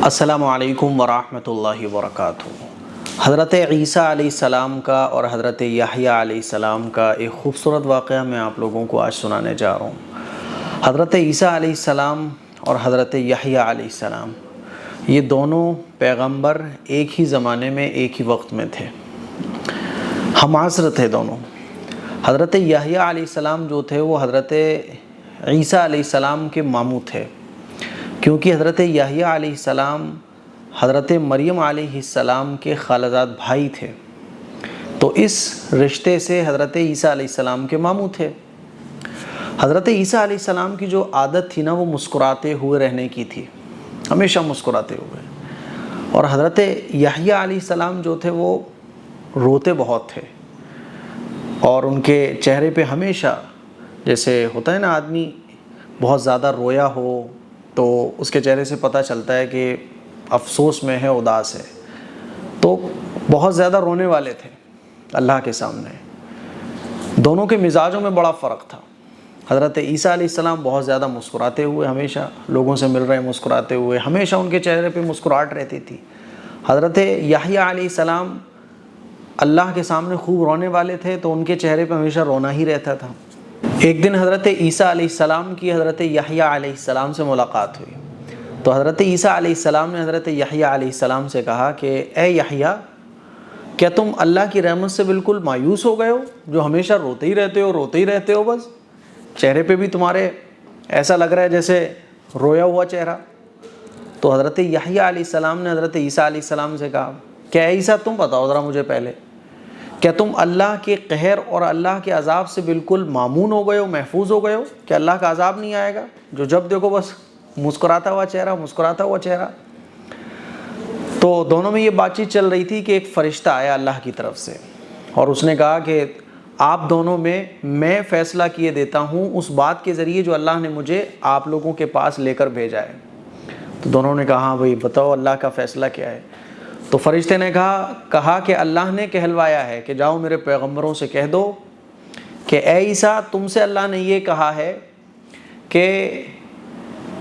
السلام علیکم ورحمۃ اللہ وبرکاتہ۔ حضرت عیسیٰ علیہ السلام کا اور حضرت یحییٰ علیہ السلام کا ایک خوبصورت واقعہ میں آپ لوگوں کو آج سنانے جا رہا ہوں۔ حضرت عیسیٰ علیہ السلام اور حضرت یحییٰ علیہ السلام یہ دونوں پیغمبر ایک ہی زمانے میں ایک ہی وقت میں تھے، ہم عصر تھے دونوں۔ حضرت یحییٰ علیہ السلام جو تھے وہ حضرت عیسیٰ علیہ السلام کے ماموں تھے، کیونکہ حضرت یحییٰ علیہ السلام حضرت مریم علیہ السلام کے خالزاد بھائی تھے، تو اس رشتے سے حضرت عیسیٰ علیہ السلام کے ماموں تھے۔ حضرت عیسیٰ علیہ السلام کی جو عادت تھی نا وہ مسکراتے ہوئے رہنے کی تھی، ہمیشہ مسکراتے ہوئے، اور حضرت یحییٰ علیہ السلام جو تھے وہ روتے بہت تھے، اور ان کے چہرے پہ ہمیشہ جیسے ہوتا ہے نا آدمی بہت زیادہ رویا ہو تو اس کے چہرے سے پتہ چلتا ہے کہ افسوس میں ہے، اداس ہے، تو بہت زیادہ رونے والے تھے اللہ کے سامنے۔ دونوں کے مزاجوں میں بڑا فرق تھا۔ حضرت عیسیٰ علیہ السلام بہت زیادہ مسکراتے ہوئے، ہمیشہ لوگوں سے مل رہے مسکراتے ہوئے، ہمیشہ ان کے چہرے پہ مسکراہٹ رہتی تھی۔ حضرت یحییٰ علیہ السلام اللہ کے سامنے خوب رونے والے تھے، تو ان کے چہرے پہ ہمیشہ رونا ہی رہتا تھا۔ ایک دن حضرت عیسیٰ علیہ السلام کی حضرت یحییٰ علیہ السلام سے ملاقات ہوئی، تو حضرت عیسیٰ علیہ السلام نے حضرت یحییٰ علیہ السلام سے کہا کہ اے یحییٰ، کیا تم اللہ کی رحمت سے بالکل مایوس ہو گئے ہو، جو ہمیشہ روتے ہی رہتے ہو بس؟ چہرے پہ بھی تمہارے ایسا لگ رہا ہے جیسے رویا ہوا چہرہ۔ تو حضرت یحییٰ علیہ السلام نے حضرت عیسیٰ علیہ السلام سے کہا کہ اے عیسیٰ، تم بتاؤ ذرا مجھے پہلے، کیا تم اللہ کے قہر اور اللہ کے عذاب سے بالکل مامون ہو گئے ہو، محفوظ ہو گئے ہو کہ اللہ کا عذاب نہیں آئے گا، جو جب دیکھو بس مسکراتا ہوا چہرہ؟ تو دونوں میں یہ بات چیت چل رہی تھی کہ ایک فرشتہ آیا اللہ کی طرف سے، اور اس نے کہا کہ آپ دونوں میں فیصلہ کیے دیتا ہوں اس بات کے ذریعے جو اللہ نے مجھے آپ لوگوں کے پاس لے کر بھیجا ہے۔ تو دونوں نے کہا ہاں بھائی بتاؤ اللہ کا فیصلہ کیا ہے؟ تو فرشتے نے کہا کہ اللہ نے کہلوایا ہے کہ جاؤ میرے پیغمبروں سے کہہ دو کہ اے عیسیٰ، تم سے اللہ نے یہ کہا ہے کہ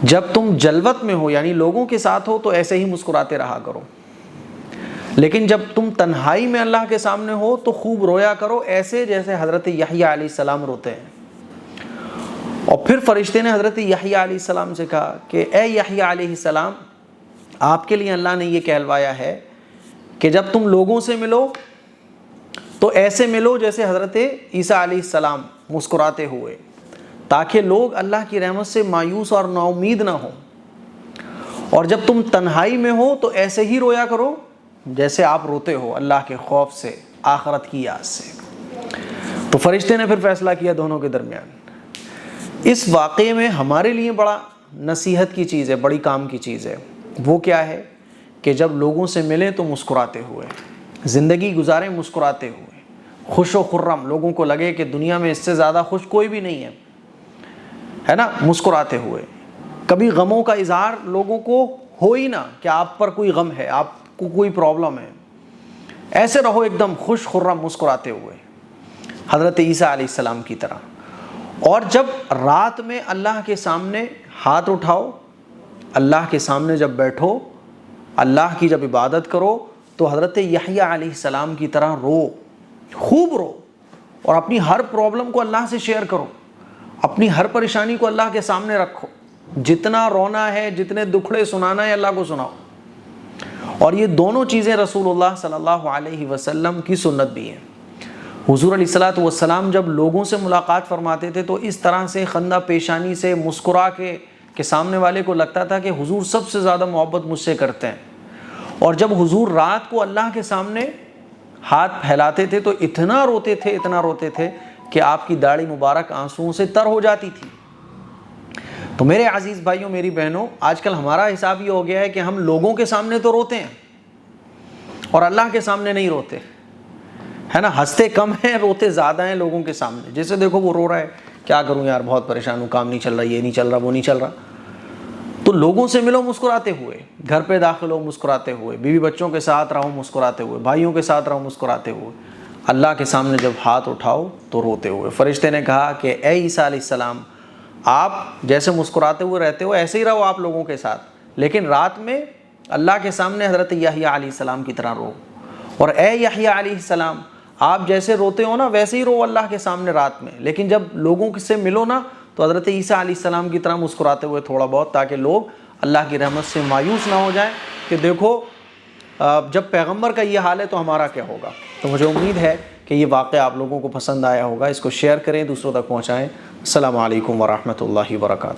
جب تم جلوت میں ہو یعنی لوگوں کے ساتھ ہو تو ایسے ہی مسکراتے رہا کرو، لیکن جب تم تنہائی میں اللہ کے سامنے ہو تو خوب رویا کرو، ایسے جیسے حضرت یحییٰ علیہ السلام روتے ہیں۔ اور پھر فرشتے نے حضرت یحییٰ علیہ السلام سے کہا کہ اے یحییٰ علیہ السلام، آپ کے لیے اللہ نے یہ کہلوایا ہے کہ جب تم لوگوں سے ملو تو ایسے ملو جیسے حضرت عیسیٰ علیہ السلام مسکراتے ہوئے، تاکہ لوگ اللہ کی رحمت سے مایوس اور نا امید نہ ہوں۔ اور جب تم تنہائی میں ہو تو ایسے ہی رویا کرو جیسے آپ روتے ہو اللہ کے خوف سے، آخرت کی یاد سے۔ تو فرشتے نے پھر فیصلہ کیا دونوں کے درمیان۔ اس واقعے میں ہمارے لیے بڑا نصیحت کی چیز ہے، بڑی کام کی چیز ہے۔ وہ کیا ہے کہ جب لوگوں سے ملیں تو مسکراتے ہوئے، زندگی گزاریں مسکراتے ہوئے، خوش و خرم، لوگوں کو لگے کہ دنیا میں اس سے زیادہ خوش کوئی بھی نہیں ہے نا، مسکراتے ہوئے۔ کبھی غموں کا اظہار لوگوں کو ہو ہی نہ کہ آپ پر کوئی غم ہے، آپ کو کوئی پرابلم ہے، ایسے رہو ایک دم خوش خرم مسکراتے ہوئے، حضرت عیسیٰ علیہ السلام کی طرح۔ اور جب رات میں اللہ کے سامنے ہاتھ اٹھاؤ، اللہ کے سامنے جب بیٹھو، اللہ کی جب عبادت کرو تو حضرت یحییٰ علیہ السلام کی طرح رو، خوب رو، اور اپنی ہر پرابلم کو اللہ سے شیئر کرو، اپنی ہر پریشانی کو اللہ کے سامنے رکھو، جتنا رونا ہے، جتنے دکھڑے سنانا ہے اللہ کو سناؤ۔ اور یہ دونوں چیزیں رسول اللہ صلی اللہ علیہ وسلم کی سنت بھی ہیں۔ حضور علیہ الصلوۃ والسلام جب لوگوں سے ملاقات فرماتے تھے تو اس طرح سے خندہ پیشانی سے مسکرا کے سامنے والے کو لگتا تھا کہ حضور سب سے زیادہ محبت مجھ سے کرتے ہیں۔ اور جب حضور رات کو اللہ کے سامنے ہاتھ پھیلاتے تھے تو اتنا روتے تھے کہ آپ کی داڑھی مبارک آنسوؤں سے تر ہو جاتی تھی۔ تو میرے عزیز بھائیوں، میری بہنوں، آج کل ہمارا حساب یہ ہو گیا ہے کہ ہم لوگوں کے سامنے تو روتے ہیں اور اللہ کے سامنے نہیں روتے، ہے نا، ہنستے کم ہیں، روتے زیادہ ہیں لوگوں کے سامنے۔ جیسے دیکھو وہ رو رہا ہے، کیا کروں یار، بہت پریشان ہوں، کام نہیں چل رہا، یہ نہیں چل رہا، وہ نہیں چل رہا۔ تو لوگوں سے ملو مسکراتے ہوئے، گھر پہ داخل ہو مسکراتے ہوئے، بیوی بچوں کے ساتھ رہو مسکراتے ہوئے، بھائیوں کے ساتھ رہو مسکراتے ہوئے، اللہ کے سامنے جب ہاتھ اٹھاؤ تو روتے ہوئے۔ فرشتے نے کہا کہ اے عیسیٰ علیہ السلام، آپ جیسے مسکراتے ہوئے رہتے ہو ایسے ہی رہو آپ لوگوں کے ساتھ، لیکن رات میں اللہ کے سامنے حضرت یحییٰ علیہ السلام کی طرح رو، اور اے یحییٰ علیہ السلام آپ جیسے روتے ہو نا ویسے ہی رو اللہ کے سامنے رات میں، لیکن جب لوگوں سے ملو نا تو حضرت عیسیٰ علیہ السلام کی طرح مسکراتے ہوئے تھوڑا بہت، تاکہ لوگ اللہ کی رحمت سے مایوس نہ ہو جائیں کہ دیکھو جب پیغمبر کا یہ حال ہے تو ہمارا کیا ہوگا۔ تو مجھے امید ہے کہ یہ واقعہ آپ لوگوں کو پسند آیا ہوگا، اس کو شیئر کریں، دوسروں تک پہنچائیں۔ السلام علیکم ورحمۃ اللہ وبرکاتہ۔